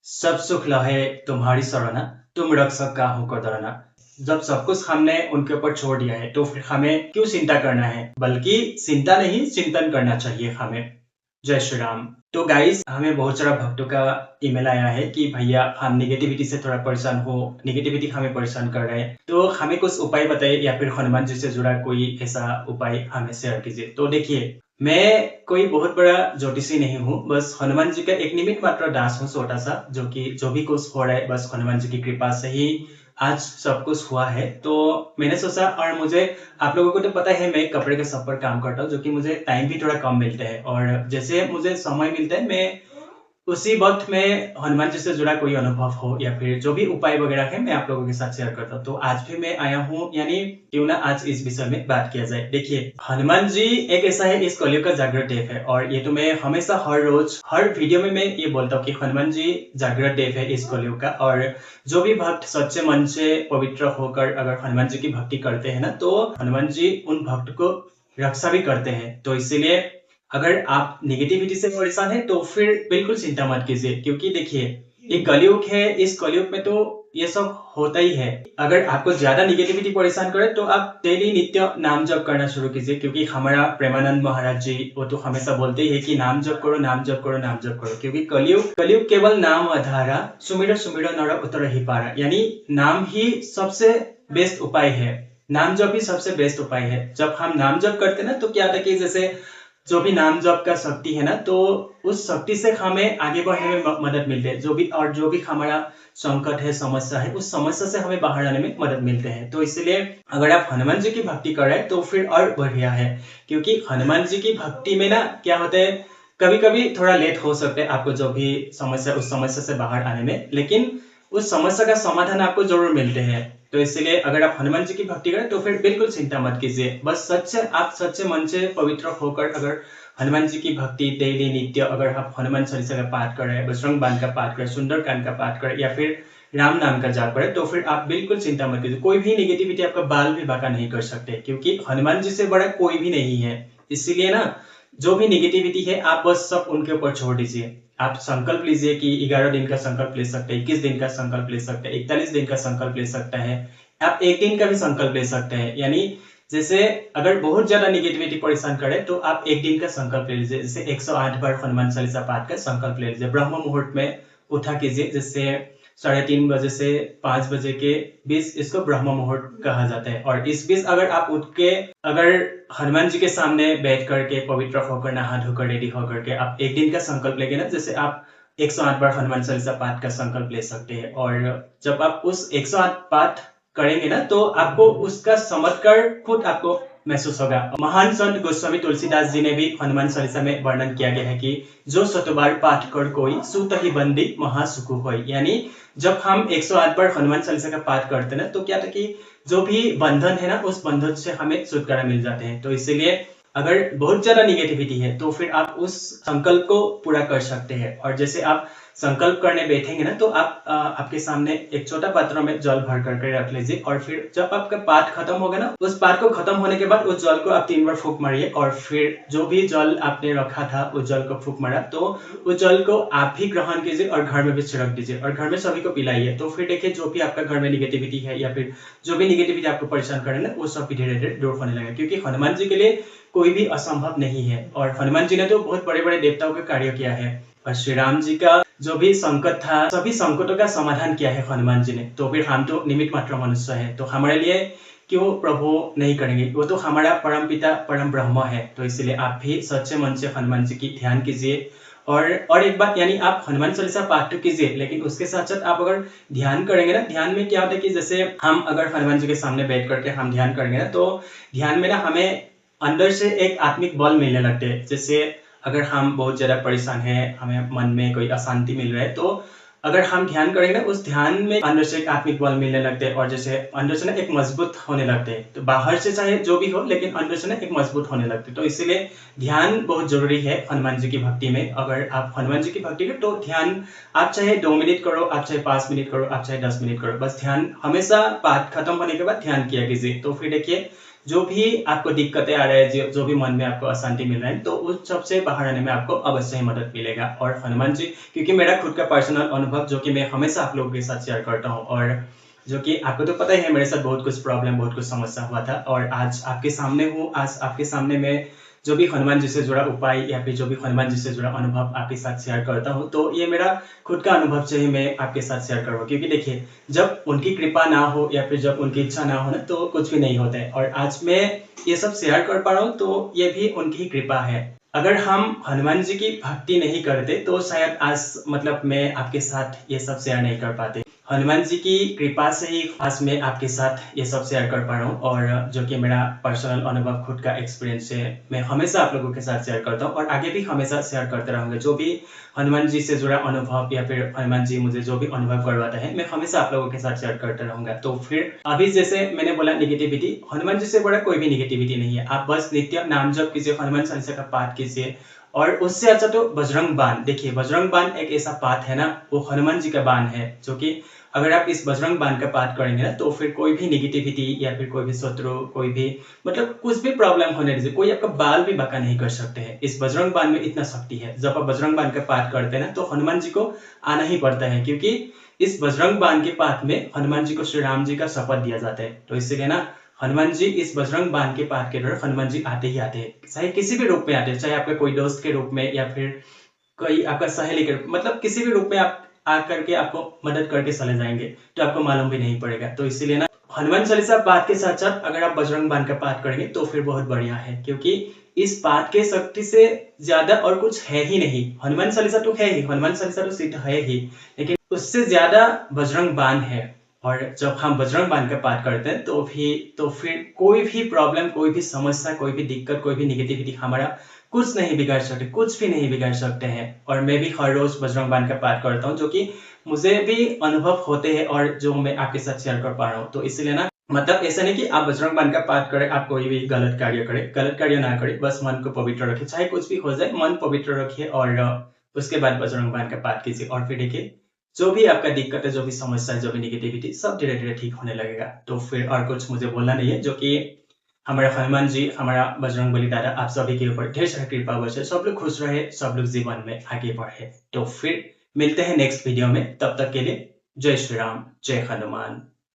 सब सुख लहे तुम्हारी सरना, तुम रक्षक का होकर डरना। जब सब कुछ हमने उनके ऊपर छोड़ दिया है तो फिर हमें क्यों चिंता करना है, बल्कि चिंता नहीं चिंतन करना चाहिए हमें। जय श्री राम। तो गाइस, हमें बहुत सारा भक्तों का ईमेल आया है कि भैया हम निगेटिविटी से थोड़ा परेशान हो, निगेटिविटी हमें परेशान कर रहे हैं, तो हमें कुछ उपाय बताइए या फिर हनुमान जी से जुड़ा कोई ऐसा उपाय हमें शेयर कीजिए। तो देखिए, मैं कोई बहुत बड़ा ज्योतिषी नहीं हूँ, बस हनुमान जी का एक निमित्त मात्र दास हूँ, छोटा सा, जो कि जो भी कुछ हो रहा है बस हनुमान जी की कृपा से ही आज सब कुछ हुआ है। तो मैंने सोचा, और मुझे आप लोगों को तो पता है मैं कपड़े के शॉप पर काम करता हूँ, जो कि मुझे टाइम भी थोड़ा कम मिलता है, और जैसे मुझे समय मिलता है मैं उसी वक्त में हनुमान जी से जुड़ा कोई अनुभव हो या फिर जो भी उपाय वगैरह है मैं आप लोगों के साथ शेयर करता हूँ। तो आज भी मैं आया हूँ, यानी क्यों ना आज इस विषय में बात किया जाए। देखिए, हनुमान जी एक ऐसा है, इस कलयुग का जागृत देव है, और ये तो मैं हमेशा हर रोज हर वीडियो में मैं ये बोलता हूँ कि हनुमान जी जागृत देव है इस कलयुग का। और जो भी भक्त सच्चे मन से पवित्र होकर अगर हनुमान जी की भक्ति करते हैं ना, तो हनुमान जी उन भक्त को रक्षा भी करते हैं। तो इसीलिए अगर आप नेगेटिविटी से परेशान हैं तो फिर बिल्कुल चिंता मत कीजिए, क्योंकि देखिए ये कलयुग है, इस कलयुग में तो ये सब होता ही है। अगर आपको ज्यादा नेगेटिविटी परेशान करे तो आप डेली नित्य नाम जप करना शुरू कीजिए, क्योंकि हमारा प्रेमानंद महाराज जी वो तो हमेशा बोलते ही है कि नाम जप करो, नाम जप करो, नाम जप करो, क्योंकि कलयुग कलयुग केवल नाम आधारा, सुमिर सुमिर नर उतर ही पारा, यानी नाम ही सबसे बेस्ट उपाय है। नाम जप ही सबसे बेस्ट उपाय है। जब हम नाम जप करते हैं ना, तो क्या था कि जैसे जो भी नाम जप का शक्ति है ना, तो उस शक्ति से हमें आगे बढ़ने में मदद मिलती है। जो भी हमारा संकट है, समस्या है, उस समस्या से हमें बाहर आने में मदद मिलते हैं। तो इसलिए अगर आप हनुमान जी की भक्ति कर रहे हैं तो फिर और बढ़िया है, क्योंकि हनुमान जी की भक्ति में ना क्या होता है, कभी कभी थोड़ा लेट हो सकता है आपको जो भी समस्या, उस समस्या से बाहर आने में, लेकिन उस समस्या का समाधान आपको जरूर मिलते हैं। तो इसलिए अगर आप हनुमान जी की भक्ति करें तो फिर बिल्कुल चिंता मत कीजिए। बस आप सच्चे मन से पवित्र होकर अगर हनुमान जी की भक्ति डेली नित्य, अगर आप हनुमान चालीसा का पाठ करें, बजरंग बाण का पाठ करें, सुंदरकांड का पाठ करें, या फिर राम नाम का जाप करें, तो फिर आप बिल्कुल चिंता मत कीजिए। कोई भी नेगेटिविटी आपका बाल भी बांका नहीं कर सकते, क्योंकि हनुमान जी से बड़ा कोई भी नहीं है। इसीलिए ना, जो भी नेगेटिविटी है आप बस सब उनके ऊपर छोड़ दीजिए। आप संकल्प लीजिए कि 11 दिन का संकल्प ले सकते हैं, 21 दिन का संकल्प ले सकते हैं, 41 दिन का संकल्प ले सकते हैं, आप एक दिन का भी संकल्प ले सकते हैं। यानी जैसे अगर बहुत ज्यादा निगेटिविटी परेशान करे तो आप एक दिन का संकल्प ले लीजिए, जैसे 108 बार हनुमान चालीसा पाठ का संकल्प ले लीजिए। ब्रह्म मुहूर्त में उठा कीजिए, जैसे 3:30 बजे से 5 बजे के बीच, इसको ब्रह्म मुहूर्त कहा जाता है। और इस बीच अगर आप उठ के अगर हनुमान जी के सामने बैठ करके पवित्र होकर, नहा धोकर, रेडी होकर के आप एक दिन का संकल्प लेंगे ना, जैसे आप 108 बार हनुमान चालीसा पाठ का संकल्प ले सकते हैं। और जब आप उस 108 पाठ करेंगे ना, तो आपको उसका चमत्कार खुद आपको महसूस होगा। महान संत गोस्वामी तुलसीदास जी ने भी हनुमान चालीसा में वर्णन किया गया है कि जो शतबार पाठ कर कोई, सुत ही बंदी महासुख होय। यानी जब हम 108 बार हनुमान चालीसा का पाठ करते हैं ना, तो क्या था कि जो भी बंधन है ना, उस बंधन से हमें छुटकारा मिल जाते हैं। तो इसीलिए अगर बहुत ज्यादा निगेटिविटी है तो फिर आप उस संकल्प को पूरा कर सकते हैं। और जैसे आप संकल्प करने बैठेंगे ना, तो आप आपके सामने एक छोटा पात्र में जल भर करके रख लीजिए, और फिर जब आपका पाठ खत्म होगा ना, उस पाठ को खत्म होने के बाद उस जल को आप 3 बार फूंक मारिए, और फिर जो भी जल आपने रखा था उस जल को फूंक मारा, तो उस जल को आप भी ग्रहण कीजिए और घर में भी छिड़क दीजिए, और घर में सभी को पिलाइए। तो फिर देखिए, जो भी आपका घर में निगेटिविटी है या फिर जो भी निगेटिविटी आपको परेशान करे ना, वो सब भी धीरे धीरे दूर होने लगेगा, क्योंकि हनुमान जी के लिए कोई भी असंभव नहीं है। और हनुमान जी ने तो बहुत बड़े बड़े देवताओं का कार्य किया है, और श्री राम जी का जो भी संकट था, सभी संकटों का समाधान किया है हनुमान जी ने। तो फिर हम तो निमित्त मात्र मनुष्य है, तो हमारे लिए क्यों प्रभु नहीं करेंगे, वो तो हमारा परम पिता परम ब्रह्म है। तो इसलिए आप भी सच्चे मन से हनुमान जी की ध्यान कीजिए। और एक बात, यानी आप हनुमान चालीसा पाठ तो कीजिए, लेकिन उसके साथ साथ आप अगर ध्यान करेंगे ना, ध्यान में क्या होता है कि जैसे हम अगर हनुमान जी के सामने बैठ करके हम ध्यान करेंगे ना, तो ध्यान में ना हमें अंदर से एक आत्मिक बल मिलने लगते हैं। जैसे अगर हम बहुत ज्यादा परेशान हैं, हमें मन में कोई अशांति मिल रहा है, तो अगर हम ध्यान करेंगे ना, उस ध्यान में अंदर से एक आत्मिक बल मिलने लगते हैं, और जैसे अंदर से ना एक मजबूत होने लगते हैं। तो बाहर से चाहे जो भी हो, लेकिन अंदर से ना एक मजबूत होने लगते हैं। तो इसीलिए ध्यान बहुत जरूरी है हनुमान जी की भक्ति में। अगर आप हनुमान जी की भक्ति करें तो ध्यान आप चाहे 2 मिनट करो, आप चाहे 5 मिनट करो, आप चाहे 10 मिनट करो, बस ध्यान हमेशा पाठ खत्म होने के बाद ध्यान किया कीजिए। तो फिर देखिए, जो भी आपको दिक्कतें आ रहे हैं, जो भी मन में आपको अशांति मिल रहा है, तो उस सब से बाहर आने में आपको अवश्य ही मदद मिलेगा। और हनुमान जी, क्योंकि मेरा खुद का पर्सनल अनुभव जो कि मैं हमेशा आप लोगों के साथ शेयर करता हूँ, और जो कि आपको तो पता ही है मेरे साथ बहुत कुछ प्रॉब्लम, बहुत कुछ समस्या हुआ था, और आज आपके सामने हूँ। आज आपके सामने मैं जो भी हनुमान जी से जुड़ा उपाय या फिर जो भी हनुमान जी से जुड़ा अनुभव आपके साथ शेयर करता हूँ, तो ये मेरा खुद का अनुभव से ही मैं आपके साथ शेयर करूँगा। क्योंकि देखिए, जब उनकी कृपा ना हो या फिर जब उनकी इच्छा ना हो ना, तो कुछ भी नहीं होता है। और आज मैं ये सब शेयर कर पा रहा हूँ, तो ये भी उनकी ही कृपा है। अगर हम हनुमान जी की भक्ति नहीं करते तो शायद आज मतलब मैं आपके साथ ये सब शेयर नहीं कर पाते। हनुमान जी की कृपा से ही आज मैं आपके साथ ये सब शेयर कर पा रहा हूँ, और जो कि मेरा पर्सनल अनुभव, खुद का एक्सपीरियंस है, मैं हमेशा आप लोगों के साथ शेयर करता हूँ और आगे भी हमेशा शेयर करते रहूँगा। जो भी हनुमान जी से जुड़ा अनुभव या फिर हनुमान जी मुझे जो भी अनुभव करवाता है, मैं हमेशा आप लोगों के साथ शेयर करते रहूँगा। तो फिर अभी जैसे मैंने बोला नेगेटिविटी, हनुमान जी से बड़ा कोई भी नेगेटिविटी नहीं है। आप बस नित्य नाम जप कीजिए, हनुमान चालीसा का पाठ कीजिए, और उससे अच्छा तो बजरंग बाण। देखिए, बजरंग बाण एक ऐसा पाठ है ना, वो हनुमान जी का बाण है, जो कि अगर आप इस बजरंग बाण का पाठ करेंगे ना, तो फिर कोई भी नेगेटिविटी या फिर कोई भी शत्रु, कोई भी मतलब कुछ भी प्रॉब्लम होने दीजिए, कोई आपका बाल भी बांका नहीं कर सकते हैं। इस बजरंग बाण में इतना शक्ति है। जब आप बजरंग बाण का पाठ करते हैं ना, तो हनुमान जी को आना ही पड़ता है, क्योंकि इस बजरंग बाण के पाठ में हनुमान जी को श्री राम जी का शपथ दिया जाता है। तो इसलिए ना, हनुमान जी इस बजरंग बाण के पाठ के दौरान हनुमान जी आते ही आते हैं, चाहे किसी भी रूप में आते हैं, चाहे आपके कोई दोस्त के रूप में या फिर कोई आपका सहेली के रूप, मतलब किसी भी रूप में आप आकर के आपको मदद करके चले जाएंगे, तो आपको मालूम भी नहीं पड़ेगा। तो इसीलिए ना, हनुमान चालीसा पाठ के साथ साथ अगर आप बजरंग बाण का पाठ करेंगे तो फिर बहुत बढ़िया है, क्योंकि इस पाठ के शक्ति से ज्यादा और कुछ है ही नहीं। हनुमान चालीसा तो है ही, हनुमान चालीसा तो सिद्ध है ही, लेकिन उससे ज्यादा बजरंग बाण है। और जब हम बजरंग बाण का पाठ करते हैं, तो फिर कोई भी प्रॉब्लम, कोई भी समस्या, कोई भी दिक्कत, कोई भी निगेटिविटी हमारा कुछ नहीं बिगाड़ सकते, कुछ भी नहीं बिगाड़ सकते हैं। और मैं भी हर रोज बजरंग बाण का पाठ करता हूँ, जो कि मुझे भी अनुभव होते हैं और जो मैं आपके साथ शेयर कर पा रहा हूँ। तो इसलिए ना, मतलब ऐसा नहीं कि आप बजरंग बाण का पाठ करें, आप कोई भी गलत कार्य करें, गलत कार्य ना करें, बस मन को पवित्र रखिए, चाहे कुछ भी हो जाए, मन पवित्र रखिए, और उसके बाद बजरंग बाण का पाठ कीजिए। और फिर देखिए, जो भी आपका दिक्कत है, जो भी समस्या है, जो भी निगेटिविटी, सब धीरे धीरे ठीक होने लगेगा। तो फिर और कुछ मुझे बोलना नहीं है, जो कि हमारा हनुमान जी, हमारा बजरंगबली दादा आप सभी के ऊपर ढेर सारा कृपा बरसे, सब लोग खुश रहे, सब लोग जीवन में आगे बढ़े। तो फिर मिलते हैं नेक्स्ट वीडियो में, तब तक के लिए जय श्री राम, जय हनुमान।